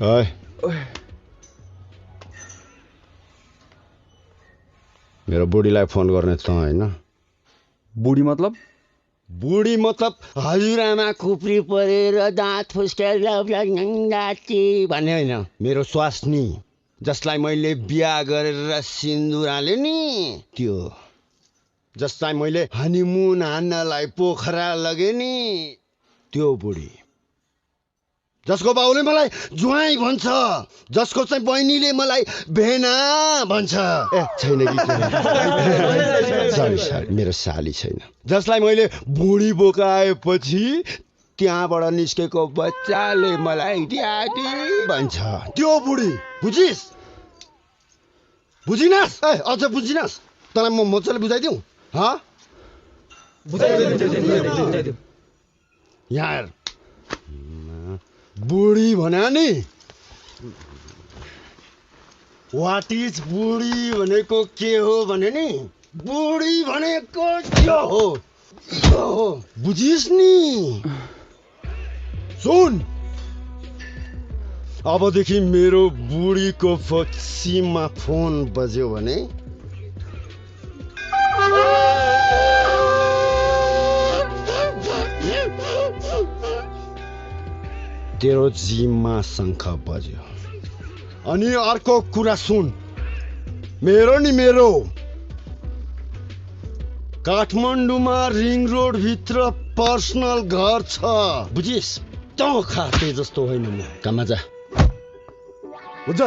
ओए मेरो बुढीलाई फोन गर्ने त हैन। बुढी मतलब? बुढी मतलब हजुरआमा खुप्री परेर दाँत फुस्केर भन्ने होइन, मेरो स्वास्नी जसलाई मैले बिहा गरेर सिन्दुर हाले नि, त्यो जसलाई मैले हनीमुन हान्नलाई पोखरा लगे नि, त्यो बुढी। जसको बाउले मलाई ज्वाइँ भन्छ, जसको चाहिँ बहिनीले मलाई भेना भन्छ। ए छैन कि सरी मेरो साली छैन। जसलाई मैले बुढी बोकाएपछि त्यहाँबाट निस्केको बच्चाले मलाई ड्याडी भन्छ, त्यो बुढी। बुझिस्? बुझिनास्? ए अझ बुझिनास्? तँलाई म मजाले बुझाइदिउँ? बुझाइदिउँ। यार बुढी भन्या नि, व्हाट इज बुढी भनेको के हो भने नि, बुढी भनेको यो हो, बुझिस् नि? सुन, अबदेखि मेरो बुढीको फोक्सीमा फोन बज्यो भने तेरो जिम्मा शङ्ख बज्यो। अनि अर्को कुरा सुन, मेरो काठमाडौँमा रिङ रोड भित्र पर्सनल घर छ, बुझिस्? तँ खाते जस्तो होइन म। काममा जा। हुन्छ।